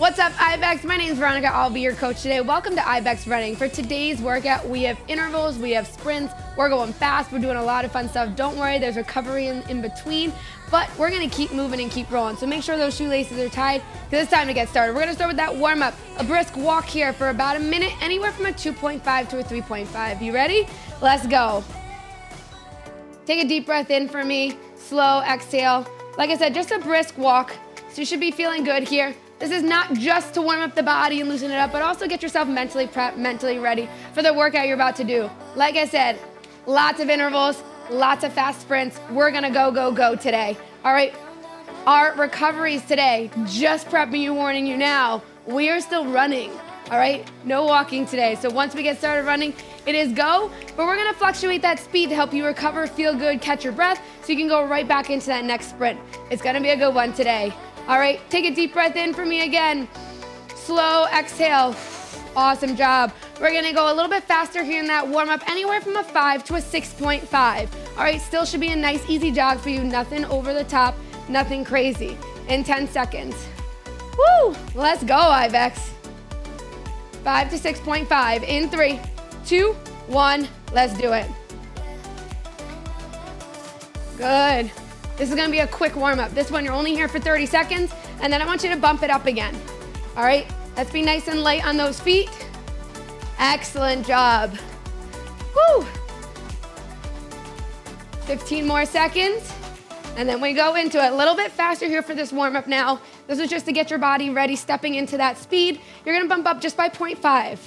What's up, IBX? My name is Veronica. I'll be your coach today. Welcome to IBX Running. For today's workout, we have intervals, we have sprints, we're going fast, we're doing a lot of fun stuff. Don't worry, there's recovery in between, but we're gonna keep moving and keep rolling. So make sure those shoelaces are tied, because it's time to get started. We're gonna start with that warm-up, a brisk walk here for about a minute, anywhere from a 2.5 to a 3.5. You ready? Let's go. Take a deep breath in for me, slow exhale. Like I said, just a brisk walk, so you should be feeling good here. This is not just to warm up the body and loosen it up, but also get yourself mentally prepped, mentally ready for the workout you're about to do. Like I said, lots of intervals, lots of fast sprints. We're gonna go today. All right, our recoveries today, just prepping you, warning you now, we are still running, all right? No walking today. So once we get started running, it is go, but we're gonna fluctuate that speed to help you recover, feel good, catch your breath, so you can go right back into that next sprint. It's gonna be a good one today. All right, take a deep breath in for me again. Slow exhale. Awesome job. We're gonna go a little bit faster here in that warm up, anywhere from a 5 to a 6.5. All right, still should be a nice, easy jog for you. Nothing over the top, nothing crazy. In 10 seconds. Woo, let's go, IBX. 5 to 6.5 in 3, 2, 1, let's do it. Good. This is gonna be a quick warm-up. This one, you're only here for 30 seconds, and then I want you to bump it up again. All right, let's be nice and light on those feet. Excellent job. Woo! 15 more seconds, and then we go into it. A little bit faster here for this warm-up now. This is just to get your body ready, stepping into that speed. You're gonna bump up just by 0.5.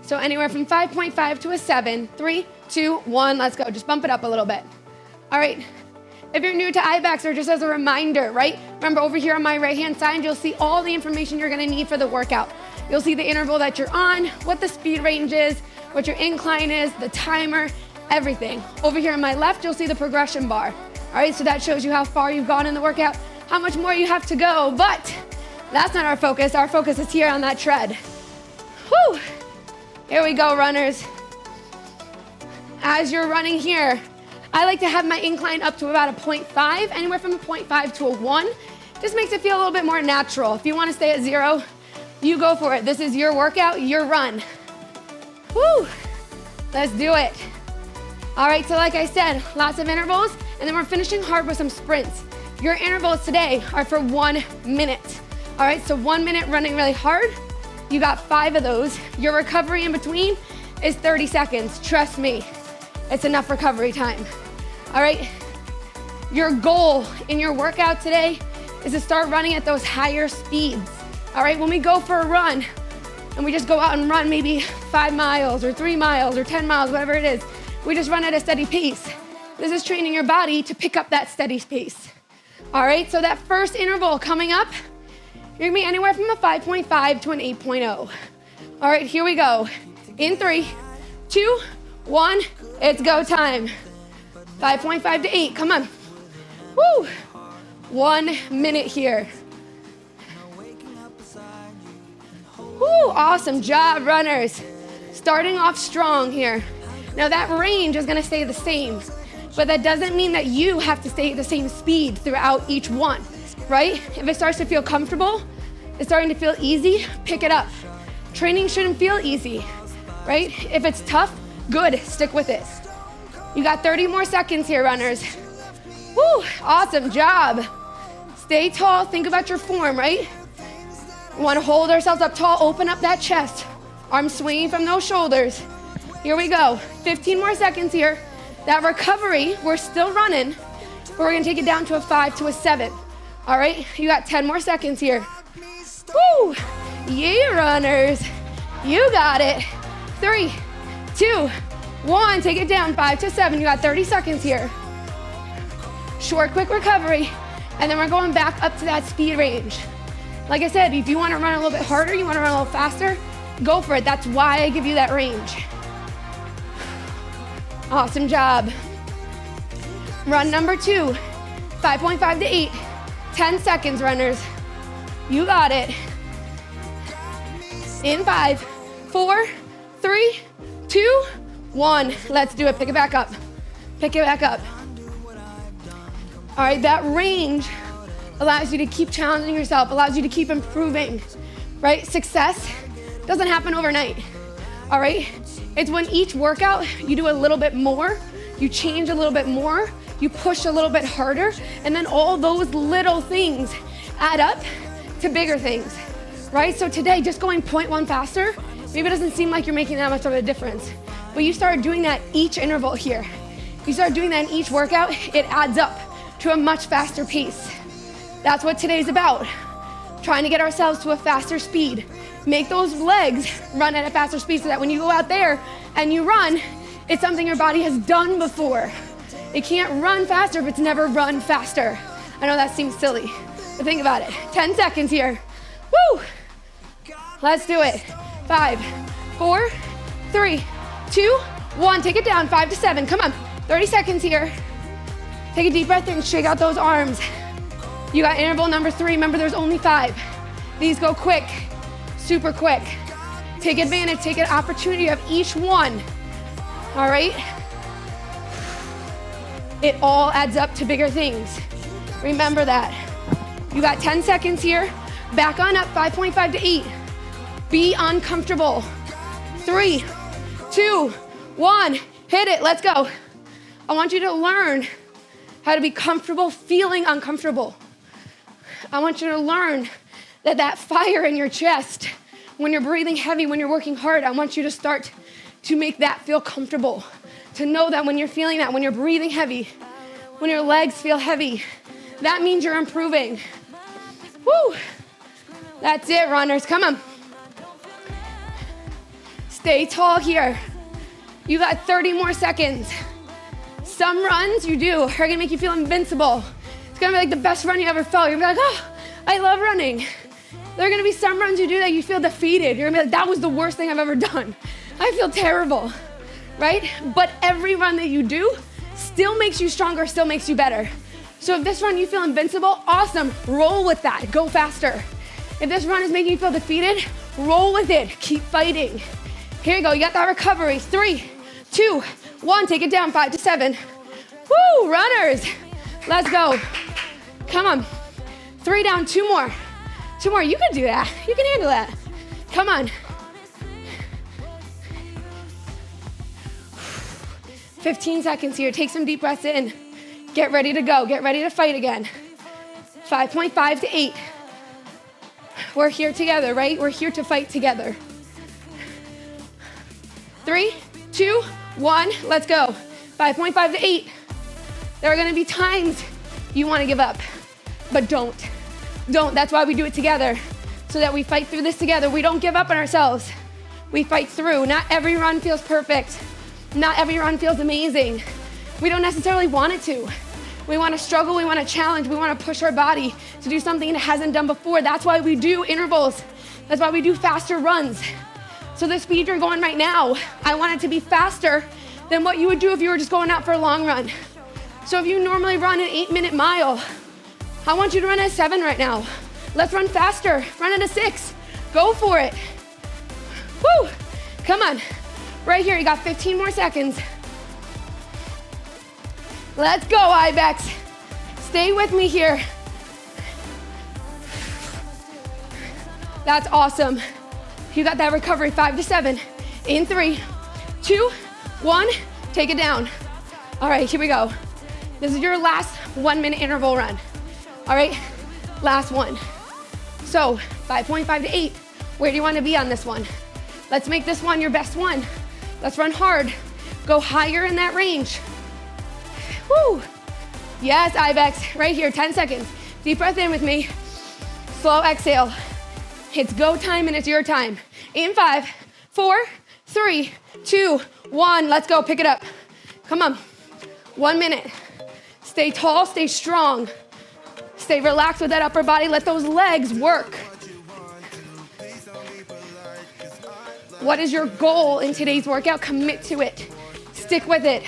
So anywhere from 5.5 to a 7, 3, 2, 1, let's go. Just bump it up a little bit. All right. If you're new to IBX, or just as a reminder, right? Remember, over here on my right-hand side, you'll see all the information you're gonna need for the workout. You'll see the interval that you're on, what the speed range is, what your incline is, the timer, everything. Over here on my left, you'll see the progression bar. All right, so that shows you how far you've gone in the workout, how much more you have to go, but that's not our focus. Our focus is here on that tread. Whew! Here we go, runners. As you're running here, I like to have my incline up to about a 0.5, anywhere from a 0.5 to a 1. Just makes it feel a little bit more natural. If you want to stay at 0, you go for it. This is your workout, your run. Woo! Let's do it. All right, so like I said, lots of intervals, and then we're finishing hard with some sprints. Your intervals today are for 1 minute. All right, so 1 minute running really hard. You got 5 of those. Your recovery in between is 30 seconds. Trust me, it's enough recovery time. All right, your goal in your workout today is to start running at those higher speeds. All right, when we go for a run and we just go out and run maybe 5 miles or 3 miles or 10 miles, whatever it is, we just run at a steady pace. This is training your body to pick up that steady pace. All right, so that first interval coming up, you're gonna be anywhere from a 5.5 to an 8.0. All right, here we go. In 3, 2, 1, it's go time. 5.5 to 8, come on. Woo! 1 minute here. Woo, awesome job, runners. Starting off strong here. Now that range is gonna stay the same, but that doesn't mean that you have to stay at the same speed throughout each one, right? If it starts to feel comfortable, it's starting to feel easy, pick it up. Training shouldn't feel easy, right? If it's tough, good, stick with it. You got 30 more seconds here, runners. Woo, awesome job. Stay tall, think about your form, right? We wanna hold ourselves up tall, open up that chest. Arms swinging from those shoulders. Here we go, 15 more seconds here. That recovery, we're still running, but we're gonna take it down to a 5 to a 7. All right, you got 10 more seconds here. Woo, yeah, runners. You got it. 3, 2, 1, take it down, 5 to 7. You got 30 seconds here. Short, quick recovery, and then we're going back up to that speed range. Like I said, if you wanna run a little bit harder, you wanna run a little faster, go for it. That's why I give you that range. Awesome job. Run number 2, 5.5 to 8. 10 seconds, runners. You got it. In 5, 4, 3, 2, 1. Let's do it. Pick it back up. Pick it back up. All right, that range allows you to keep challenging yourself, allows you to keep improving. right? Success doesn't happen overnight, all right? It's when each workout you do a little bit more, you change a little bit more, you push a little bit harder, and then all those little things add up to bigger things, right? So today, just going 0.1 faster, maybe it doesn't seem like you're making that much of a difference, but you start doing that each interval here. You start doing that in each workout, it adds up to a much faster pace. That's what today's about. Trying to get ourselves to a faster speed. Make those legs run at a faster speed so that when you go out there and you run, it's something your body has done before. It can't run faster if it's never run faster. I know that seems silly, but think about it. 10 seconds here. Woo! Let's do it. 5, 4, 3, 2, 1. Take it down, 5 to 7. Come on, 30 seconds here. Take a deep breath in, shake out those arms. You got interval number 3. Remember, there's only 5. These go quick, super quick. Take advantage, take an opportunity of each one. All right? It all adds up to bigger things. Remember that. You got 10 seconds here. Back on up, 5.5 to 8. Be uncomfortable. 3, 2, 1. Hit it, let's go. I want you to learn how to be comfortable feeling uncomfortable. I want you to learn that fire in your chest, when you're breathing heavy, when you're working hard, I want you to start to make that feel comfortable. To know that when you're feeling that, when you're breathing heavy, when your legs feel heavy, that means you're improving. Woo! That's it, runners, come on. Stay tall here. You got 30 more seconds. Some runs you do are gonna make you feel invincible. It's gonna be like the best run you ever felt. You're gonna be like, oh, I love running. There are gonna be some runs you do that you feel defeated. You're gonna be like, that was the worst thing I've ever done. I feel terrible, right? But every run that you do still makes you stronger, still makes you better. So if this run you feel invincible, awesome, roll with that, go faster. If this run is making you feel defeated, roll with it, keep fighting. Here you go, you got that recovery. 3, 2, 1, take it down, 5 to 7. Woo, runners, let's go. Come on, 3 down, 2 more. 2 more, you can do that. You can handle that. Come on. 15 seconds here, take some deep breaths in. Get ready to go, get ready to fight again. 5.5 to 8. We're here together, right? We're here to fight together. 3, 2, 1, let's go. 5.5 to 8. There are gonna be times you wanna give up, but don't. Don't, that's why we do it together, so that we fight through this together. We don't give up on ourselves. We fight through. Not every run feels perfect. Not every run feels amazing. We don't necessarily want it to. We wanna struggle, we wanna challenge, we wanna push our body to do something it hasn't done before. That's why we do intervals. That's why we do faster runs. So the speed you're going right now, I want it to be faster than what you would do if you were just going out for a long run. So if you normally run an 8-minute mile, I want you to run at 7 right now. Let's run faster, run at a 6. Go for it. Woo, come on. Right here, you got 15 more seconds. Let's go, IBX. Stay with me here. That's awesome. You got that recovery, 5 to 7. In 3, 2, 1, take it down. All right, here we go. This is your last 1-minute interval run. All right, last one. So 5.5 to 8, where do you want to be on this one? Let's make this one your best one. Let's run hard. Go higher in that range. Woo! Yes, IBX, right here, 10 seconds. Deep breath in with me. Slow exhale. It's go time and it's your time. In 5, 4, 3, 2, 1. Let's go, pick it up. Come on, 1 minute. Stay tall, stay strong. Stay relaxed with that upper body. Let those legs work. What is your goal in today's workout? Commit to it. Stick with it.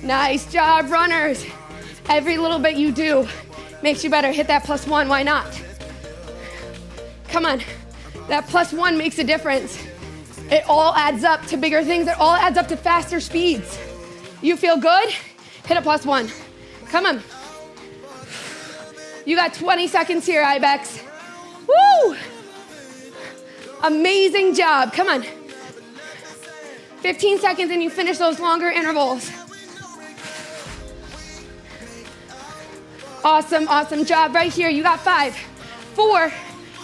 Nice job, runners. Every little bit you do makes you better. Hit that +1, why not? Come on, that +1 makes a difference. It all adds up to bigger things. It all adds up to faster speeds. You feel good? Hit a +1. Come on. You got 20 seconds here, IBEX. Woo! Amazing job. Come on. 15 seconds and you finish those longer intervals. Awesome, awesome job right here. You got 5, 4,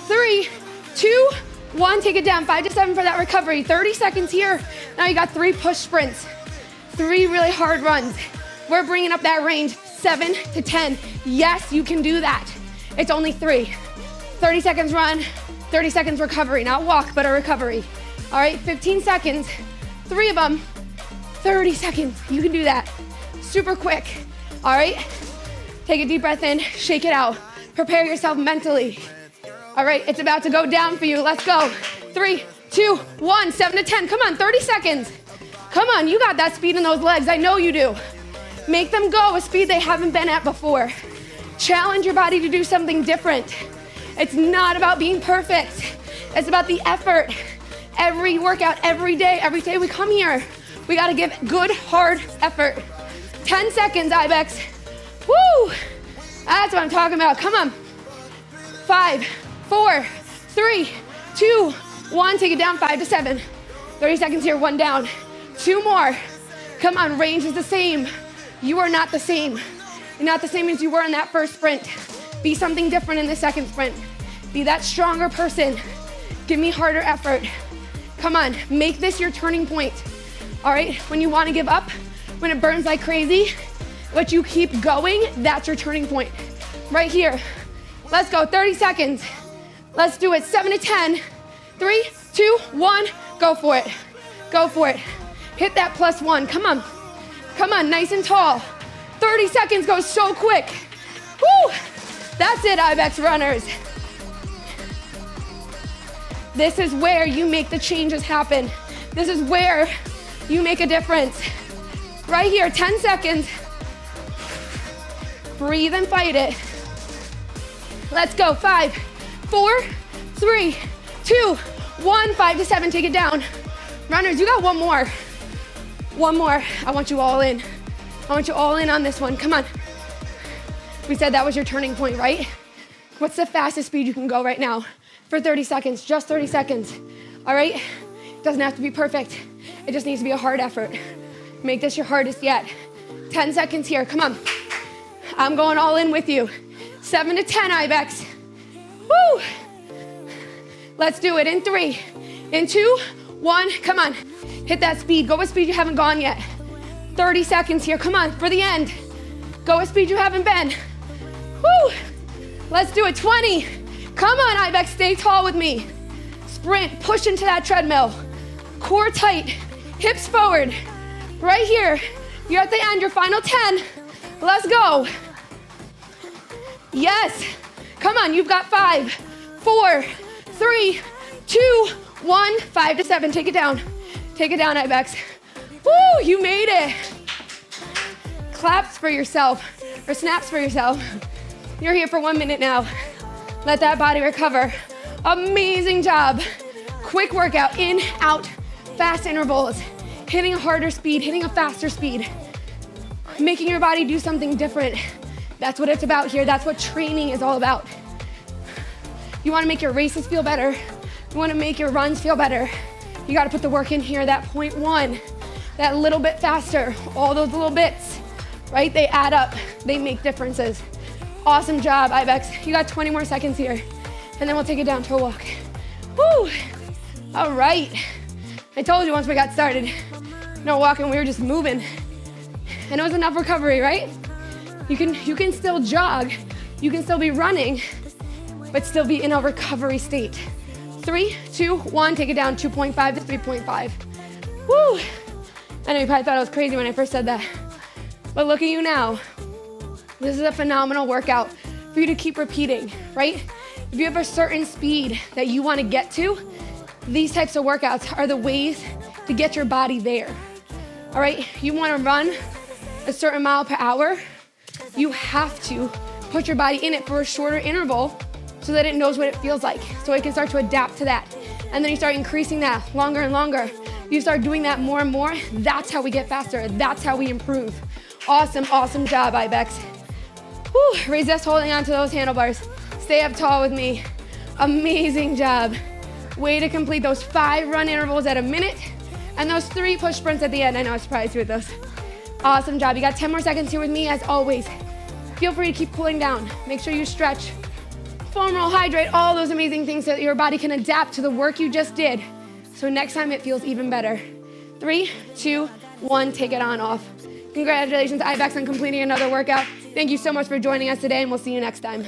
3, 2, 1. Take it down. 5 to 7 for that recovery. 30 seconds here. Now you got 3 push sprints, 3 really hard runs. We're bringing up that range, 7 to 10. Yes, you can do that. It's only 3. 30 seconds run, 30 seconds recovery. Not walk, but a recovery. All right, 15 seconds, 3 of them, 30 seconds. You can do that. Super quick. All right, take a deep breath in, shake it out. Prepare yourself mentally. All right, it's about to go down for you. Let's go. 3, 2, 1, 7 to 10. Come on, 30 seconds. Come on, you got that speed in those legs. I know you do. Make them go a speed they haven't been at before. Challenge your body to do something different. It's not about being perfect. It's about the effort. Every workout, every day we come here, we gotta give good, hard effort. 10 seconds, IBEX. Woo! That's what I'm talking about. Come on. 5, 4, 3, 2, 1. Take it down, 5 to 7. 30 seconds here, 1 down. 2 more. Come on, range is the same. You are not the same. You're not the same as you were in that first sprint. Be something different in the second sprint. Be that stronger person. Give me harder effort. Come on, make this your turning point. All right, when you want to give up, when it burns like crazy, but you keep going, that's your turning point. Right here. Let's go, 30 seconds. Let's do it, 7 to 10. 3, 2, 1, go for it. Go for it. Hit that +1, come on. Come on, nice and tall. 30 seconds goes so quick. Woo! That's it, IBEX runners. This is where you make the changes happen. This is where you make a difference. Right here, 10 seconds. Breathe and fight it. Let's go, 5, 4, 3, 2, 1, 5 to 7, take it down. Runners, you got 1 more. 1 more, I want you all in. I want you all in on this one, come on. We said that was your turning point, right? What's the fastest speed you can go right now? For 30 seconds, just 30 seconds, all right? It doesn't have to be perfect. It just needs to be a hard effort. Make this your hardest yet. 10 seconds here, come on. I'm going all in with you. 7 to 10, IBEX. Woo! Let's do it in 3, in 2, 1, come on. Hit that speed, go with speed you haven't gone yet. 30 seconds here, come on, for the end. Go with speed you haven't been. Woo! Let's do it, 20. Come on, IBEX, stay tall with me. Sprint, push into that treadmill. Core tight, hips forward. Right here, you're at the end, your final 10. Let's go. Yes, come on, you've got 5, 4, 3, 2, 1, 5 to 7, take it down. Take it down, IBEX. Woo, you made it. Claps for yourself, or snaps for yourself. You're here for 1 minute now. Let that body recover. Amazing job. Quick workout, in, out, fast intervals. Hitting a harder speed, hitting a faster speed. Making your body do something different. That's what it's about here. That's what training is all about. You wanna make your races feel better. You wanna make your runs feel better. You gotta put the work in here, that 0.1, that little bit faster. All those little bits, right? They add up, they make differences. Awesome job, IBEX. You got 20 more seconds here, and then we'll take it down to a walk. Woo! All right. I told you once we got started, no walking, we were just moving. And it was enough recovery, right? You can still jog, you can still be running, but still be in a recovery state. 3, 2, 1, take it down, 2.5 to 3.5. Woo! I know you probably thought I was crazy when I first said that, but look at you now. This is a phenomenal workout for you to keep repeating, right? If you have a certain speed that you want to get to, these types of workouts are the ways to get your body there, all right? You want to run a certain mile per hour, you have to put your body in it for a shorter interval so that it knows what it feels like, so it can start to adapt to that. And then you start increasing that longer and longer. You start doing that more and more. That's how we get faster. That's how we improve. Awesome, awesome job, IBEX. Whew, resist holding onto those handlebars. Stay up tall with me. Amazing job. Way to complete those 5 run intervals at a minute and those 3 push sprints at the end. I know I surprised you with those. Awesome job. You got 10 more seconds here with me as always. Feel free to keep cooling down. Make sure you stretch, foam roll, hydrate, all those amazing things so that your body can adapt to the work you just did. So next time it feels even better. 3, 2, 1, take it on off. Congratulations, IBX, on completing another workout. Thank you so much for joining us today, and we'll see you next time.